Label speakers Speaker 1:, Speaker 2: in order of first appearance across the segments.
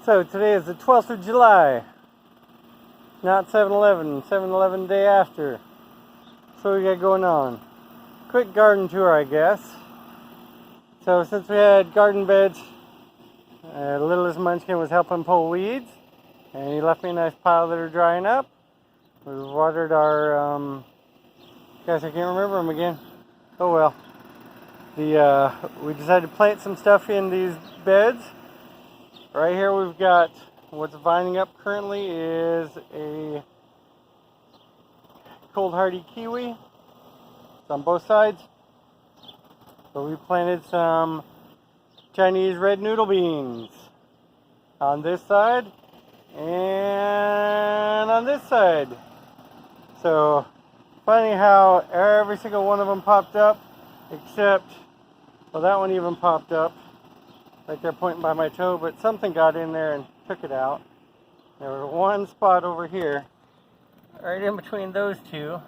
Speaker 1: So today is the 12th of July, not 7-Eleven, 7-Eleven day after. So what we got going on? Quick garden tour, I guess. So since we had garden beds, the littlest munchkin was helping pull weeds, and he left me a nice pile that are drying up. We watered our, guys, I can't remember them again. Oh well. We decided to plant some stuff in these beds. Right here we've got what's vining up currently is a cold hardy kiwi. It's on both sides. So we planted some Chinese red noodle beans on this side and on this side. So funny how every single one of them popped up except, well, that one even popped up. Right there pointing by my toe, but something got in there and took it out. There was one spot over here, right in between those two.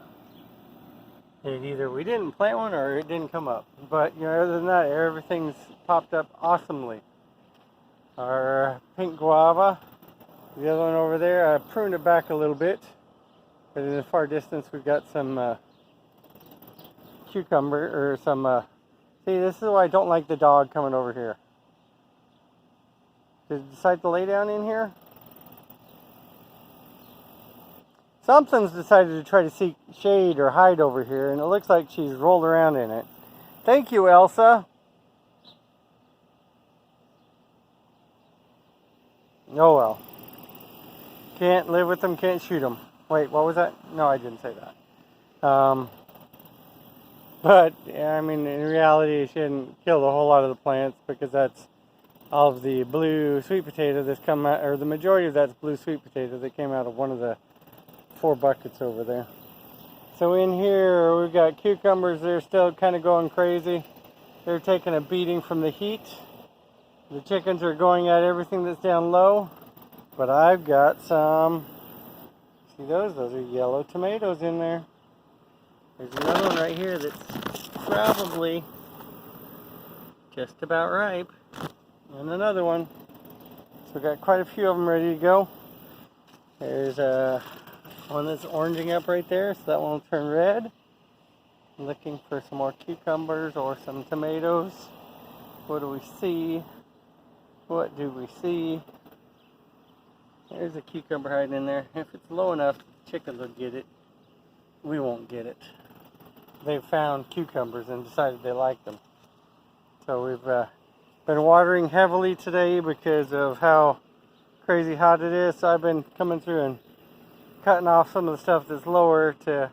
Speaker 1: Either we didn't plant one or it didn't come up. But you know, other than that, everything's popped up awesomely. Our pink guava, the other one over there, I pruned it back a little bit. But in the far distance, we've got some cucumber or some. See, this is why I don't like the dog coming over here. Did it decide to lay down in here? Something's decided to try to seek shade or hide over here, and it looks like she's rolled around in it. Thank you, Elsa. Oh well. Can't live with them, can't shoot them. Wait, what was that? No, I didn't say that. But, I mean, in reality, she didn't kill a whole lot of the plants because that's all of the blue sweet potato that's come out, or the majority of that's blue sweet potato that came out of one of the 4 buckets over there. So in here we've got cucumbers. They're still kind of going crazy. They're taking a beating from the heat. The chickens are going at everything that's down low. But I've got some, see those are yellow tomatoes in there. There's another one right here that's probably just about ripe. And another one. So we've got quite a few of them ready to go. There's one that's oranging up right there, so that one will turn red. I'm looking for some more cucumbers or some tomatoes. What do we see? What do we see? There's a cucumber hiding in there. If it's low enough, chickens will get it. We won't get it. They've found cucumbers and decided they like them. So we've been watering heavily today because of how crazy hot it is. So I've been coming through and cutting off some of the stuff that's lower to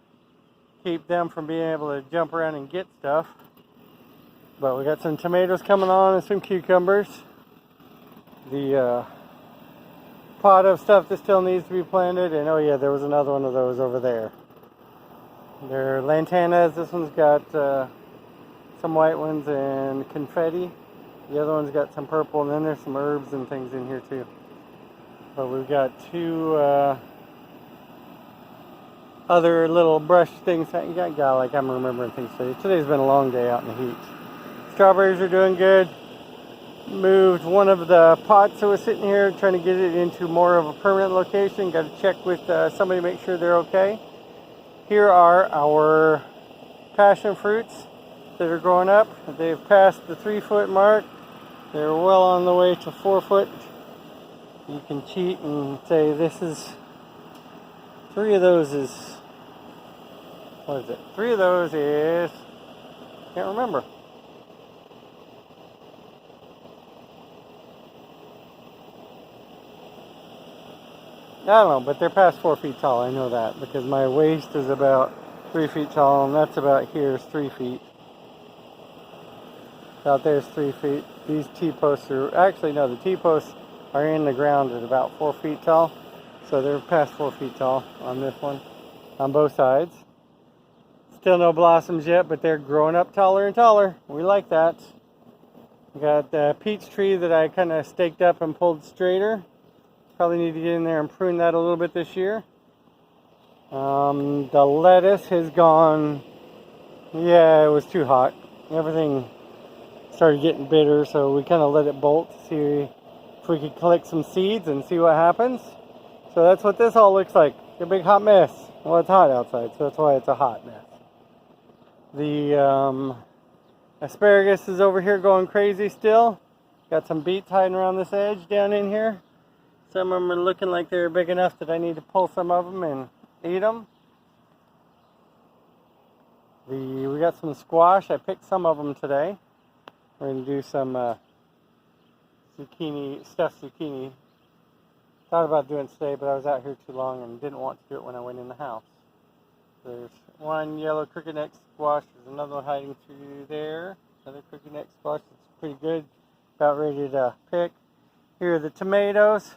Speaker 1: keep them from being able to jump around and get stuff. But we got some tomatoes coming on and some cucumbers. The pot of stuff that still needs to be planted, and oh yeah, there was another one of those over there. They're lantanas. This one's got some white ones and confetti. The other one's got some purple, and then there's some herbs and things in here too. But we've got 2 other little brush things. You got garlic. I'm remembering things today. Today's been a long day out in the heat. Strawberries are doing good. Moved one of the pots that was sitting here, trying to get it into more of a permanent location. Got to check with somebody to make sure they're okay. Here are our passion fruits that are growing up. They've passed the 3-foot mark. They're well on the way to 4 foot. You can cheat and say this is 3 of those is, what is it? 3 of those is, can't remember. I don't know, but they're past 4 feet tall. I know that because my waist is about 3 feet tall, and that's about here is 3 feet. Out there's 3 feet. These T-posts are, actually no, the T-posts are in the ground at about 4 feet tall. So they're past 4 feet tall on this one, on both sides. Still no blossoms yet, but they're growing up taller and taller. We like that. We got the peach tree that I kind of staked up and pulled straighter. Probably need to get in there and prune that a little bit this year. The lettuce has gone, yeah, it was too hot. Everything started getting bitter, so we kind of let it bolt to see if we could collect some seeds and see what happens. So that's what this all looks like, a big hot mess. Well, it's hot outside, so that's why it's a hot mess. The asparagus is over here going crazy still. Got some beets hiding around this edge down in here. Some of them are looking like they're big enough that I need to pull some of them and eat them. We got some squash. I picked some of them today. We're going to do some zucchini, stuffed zucchini. Thought about doing it today, but I was out here too long and didn't want to do it when I went in the house. There's one yellow crooked neck squash. There's another one hiding through there. Another crooked neck squash. It's pretty good. About ready to pick. Here are the tomatoes.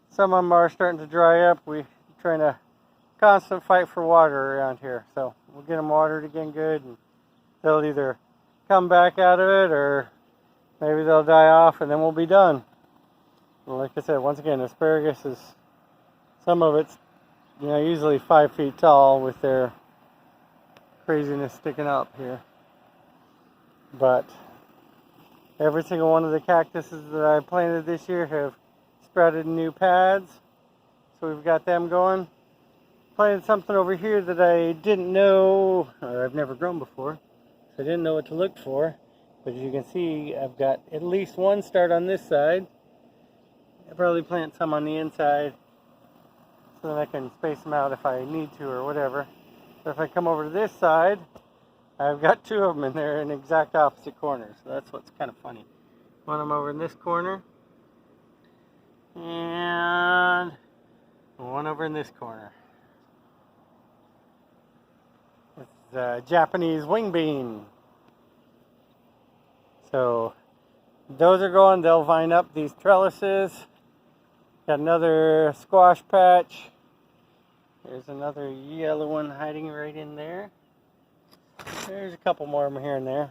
Speaker 1: Some of them are starting to dry up. We're trying to constant fight for water around here. So we'll get them watered again good, and they'll either come back out of it or maybe they'll die off and then we'll be done. And like I said, once again, asparagus is, some of it's, usually 5 feet tall with their craziness sticking up here. But every single one of the cactuses that I planted this year have sprouted new pads. So we've got them going. Planted something over here that I didn't know, or I've never grown before. So I didn't know what to look for. But as you can see, I've got at least one start on this side. I'll probably plant some on the inside so that I can space them out if I need to or whatever. But if I come over to this side, I've got 2 of them and they're in exact opposite corners. So that's what's kind of funny. One of them over in this corner, and one over in this corner. This is a Japanese wing bean. So those are going, they'll vine up these trellises. Got another squash patch. There's another yellow one hiding right in there. There's a couple more of them here and there.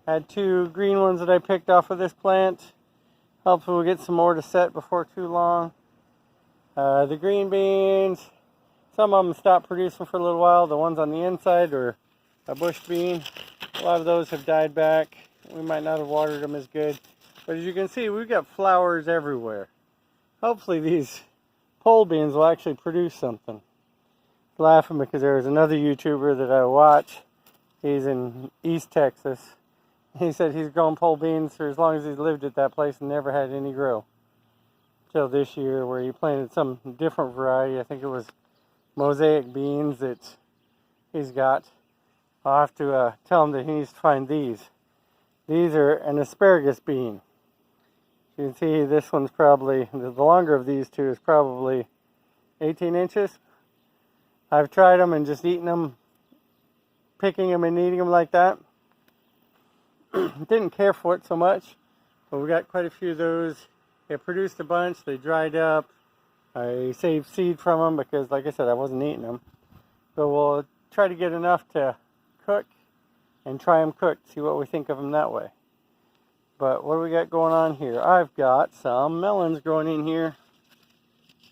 Speaker 1: I had 2 green ones that I picked off of this plant. Hopefully we'll get some more to set before too long. The green beans, some of them stopped producing for a little while. The ones on the inside are a bush bean. A lot of those have died back. We might not have watered them as good. But as you can see, we've got flowers everywhere. Hopefully these pole beans will actually produce something. I'm laughing because there's another YouTuber that I watch. He's in East Texas. He said he's grown pole beans for as long as he's lived at that place and never had any grow. Till this year where he planted some different variety. I think it was mosaic beans that he's got. I'll have to tell him that he needs to find these. These are an asparagus bean. You can see this one's probably, the longer of these 2 is probably 18 inches. I've tried them and just eaten them, picking them and eating them like that. Didn't care for it so much, but we got quite a few of those. They produced a bunch, they dried up. I saved seed from them because, like I said, I wasn't eating them. So we'll try to get enough to cook and try them cooked, see what we think of them that way. But what do we got going on here? I've got some melons growing in here.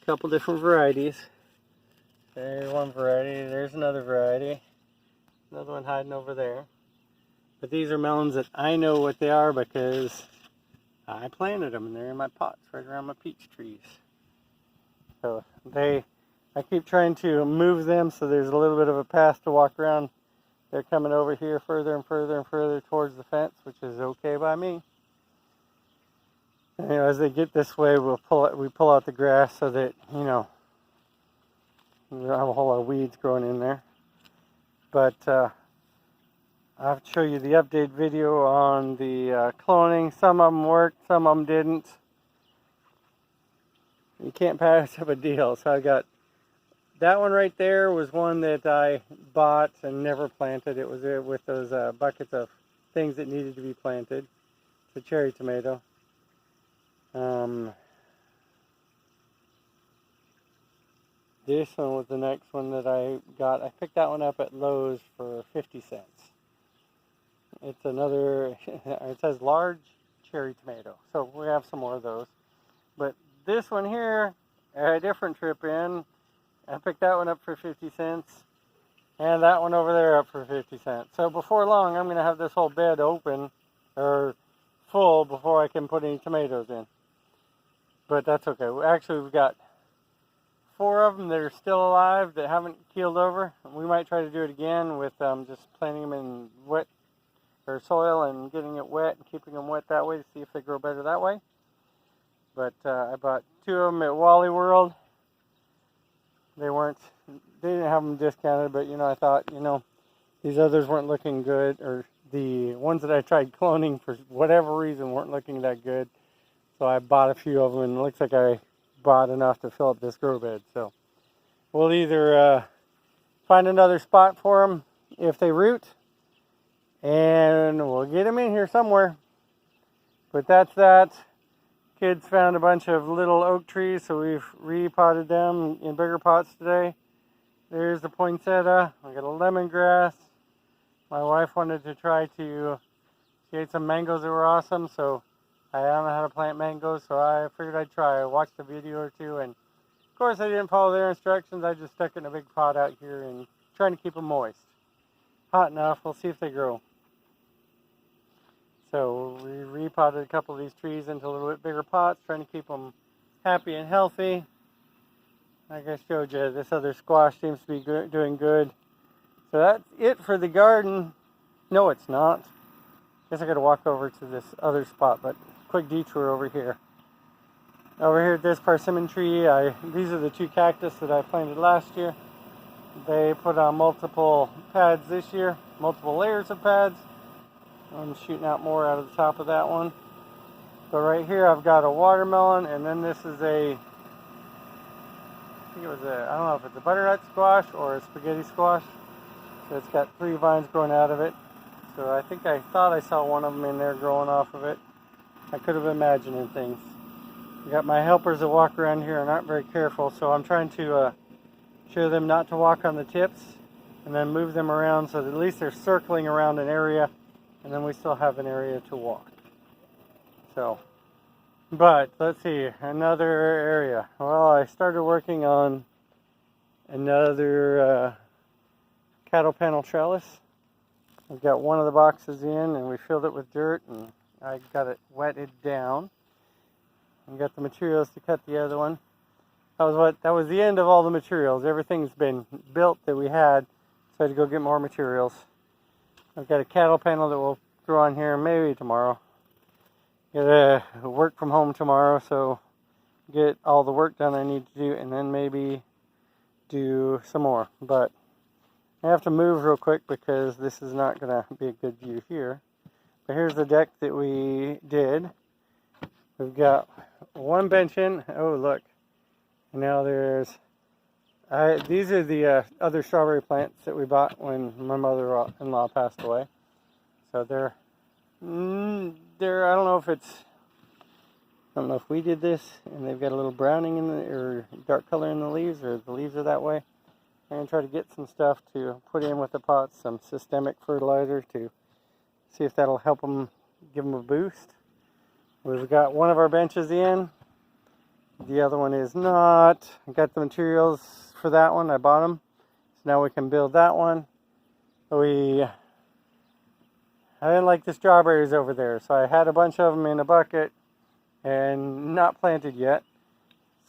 Speaker 1: A couple different varieties. There's one variety, there's another variety. Another one hiding over there. But these are melons that I know what they are because I planted them and they're in my pots right around my peach trees. So I keep trying to move them so there's a little bit of a path to walk around. They're coming over here further and further and further towards the fence, which is okay by me. And, as they get this way, we pull out the grass so that, we don't have a whole lot of weeds growing in there. But I'll have to show you the update video on the cloning. Some of them worked, some of them didn't. You can't pass up a deal. So I got that one right there was one that I bought and never planted. It was with those buckets of things that needed to be planted. It's a cherry tomato. This one was the next one that I got. I picked that one up at Lowe's for 50 cents. It's another, it says large cherry tomato. So we have some more of those. But this one here, a different trip in. I picked that one up for 50 cents. And that one over there up for 50 cents. So before long, I'm going to have this whole bed open or full before I can put any tomatoes in. but that's okay. Actually, we've got 4 of them that are still alive that haven't keeled over. We might try to do it again with just planting them in wet or soil and getting it wet and keeping them wet that way to see if they grow better that way. But I bought 2 of them at Wally World. They didn't have them discounted, but I thought, these others weren't looking good, or the ones that I tried cloning for whatever reason weren't looking that good. So I bought a few of them, and it looks like I bought enough to fill up this grow bed. So we'll either find another spot for them if they root, and we'll get them in here somewhere. But that's that. Kids found a bunch of little oak trees, so we've repotted them in bigger pots today. There's the poinsettia. I got a lemongrass. My wife wanted to try to, she ate some mangoes that were awesome, so I don't know how to plant mangoes, so I figured I'd try. I watched a video or two, and of course I didn't follow their instructions. I just stuck it in a big pot out here and trying to keep them moist. Hot enough. We'll see if they grow. So we repotted a couple of these trees into a little bit bigger pots, trying to keep them happy and healthy. Like I showed you, this other squash seems to be doing good. So that's it for the garden. No, it's not. Guess I got to walk over to this other spot, but quick detour over here. Over here at this persimmon tree, these are the 2 cactus that I planted last year. They put on multiple pads this year, multiple layers of pads. I'm shooting out more out of the top of that one. So right here I've got a watermelon, and then this is I don't know if it's a butternut squash or a spaghetti squash. So it's got 3 vines growing out of it. So I thought I saw one of them in there growing off of it. I could have been imagining things. I got my helpers that walk around here and aren't very careful, so I'm trying to show them not to walk on the tips and then move them around so that at least they're circling around an area, and then we still have an area to walk. So, but let's see, another area. Well, I started working on another cattle panel trellis. I've got one of the boxes in, and we filled it with dirt, and I got it wetted down. And got the materials to cut the other one. That was the end of all the materials. Everything's been built that we had, so I had to go get more materials. I've got a cattle panel that will grow on here maybe tomorrow. Gotta work from home tomorrow, so get all the work done I need to do, and then maybe do some more. But I have to move real quick because this is not going to be a good view here. But here's the deck that we did. We've got one bench in. Oh, look. And now these are the other strawberry plants that we bought when my mother-in-law passed away. So I don't know if we did this, and they've got a little browning or dark color in the leaves, or the leaves are that way. I'm going to try to get some stuff to put in with the pots, some systemic fertilizer to see if that'll help them, give them a boost. We've got one of our benches in. The other one is not. I got the materials for that one. I bought them. So now we can build that one. I didn't like the strawberries over there, so I had a bunch of them in a bucket and not planted yet.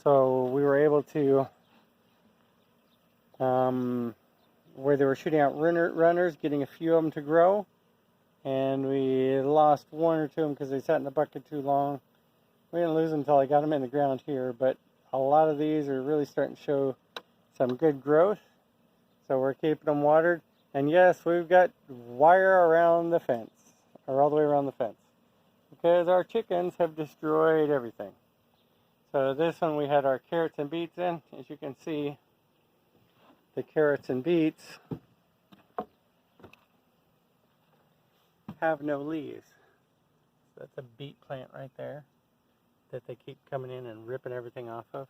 Speaker 1: So we were able to, where they were shooting out runners, getting a few of them to grow. And we lost 1 or 2 of them because they sat in the bucket too long. We didn't lose them until I got them in the ground here, but a lot of these are really starting to show some good growth. So we're keeping them watered. And yes, we've got wire around the fence, or all the way around the fence, because our chickens have destroyed everything. So this one we had our carrots and beets in. As you can see, the carrots and beets have no leaves. So that's a beet plant right there that they keep coming in and ripping everything off of.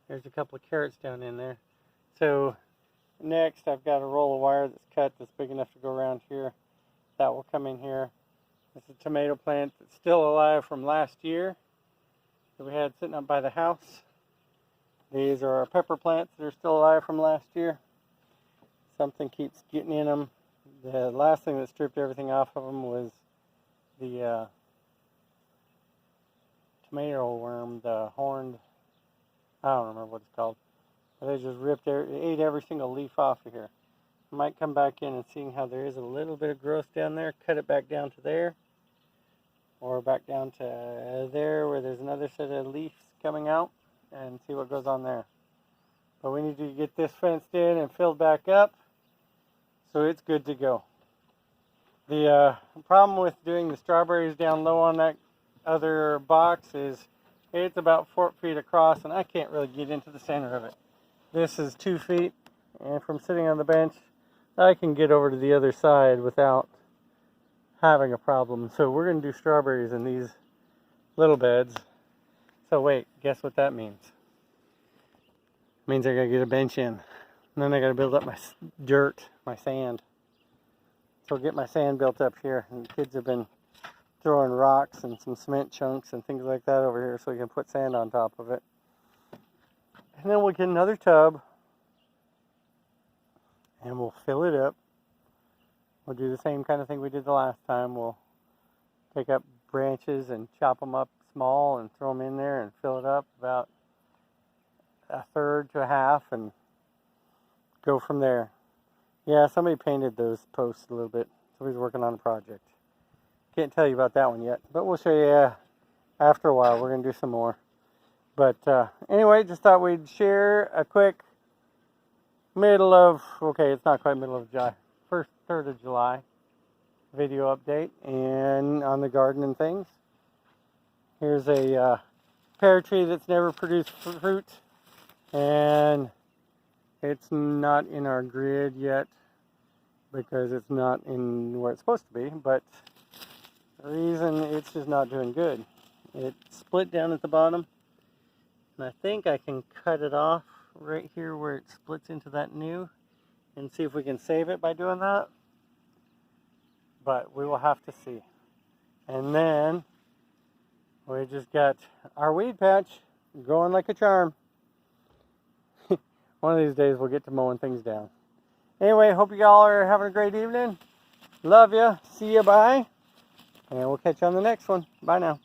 Speaker 1: There's a couple of carrots down in there. So next I've got a roll of wire that's cut that's big enough to go around here. That will come in here. This is a tomato plant that's still alive from last year that we had sitting up by the house. These are our pepper plants that are still alive from last year. Something keeps getting in them. The last thing that stripped everything off of them was the mealworm, the horned, I don't remember what it's called. But they just ate every single leaf off of here. I might come back in and seeing how there is a little bit of growth down there, cut it back down to there, or back down to there where there's another set of leaves coming out, and see what goes on there. But we need to get this fenced in and filled back up so it's good to go. The problem with doing the strawberries down low on that other box is it's about 4 feet across, and I can't really get into the center of it. This is 2 feet, and from sitting on the bench, I can get over to the other side without having a problem. So we're going to do strawberries in these little beds. So wait, guess what that means? It means I got to get a bench in. And then I got to build up my dirt, my sand. So I'll get my sand built up here. And the kids have been throwing rocks and some cement chunks and things like that over here so we can put sand on top of it. And then we'll get another tub and we'll fill it up. We'll do the same kind of thing we did the last time. We'll take up branches and chop them up small and throw them in there and fill it up about a third to a half and go from there. Yeah, somebody painted those posts a little bit. Somebody's working on a project. Can't tell you about that one yet, but we'll show you after a while. We're going to do some more. But anyway, just thought we'd share a quick it's not quite middle of July, first third of July video update and on the garden and things. Here's a pear tree that's never produced fruit, and it's not in our grid yet because it's not in where it's supposed to be, but the reason it's just not doing good. It split down at the bottom, and I think I can cut it off right here where it splits into that new and see if we can save it by doing that. But we will have to see. And then we just got our weed patch growing like a charm. One of these days we'll get to mowing things down. Anyway, hope you all are having a great evening. Love ya. See ya. Bye. And we'll catch you on the next one. Bye now.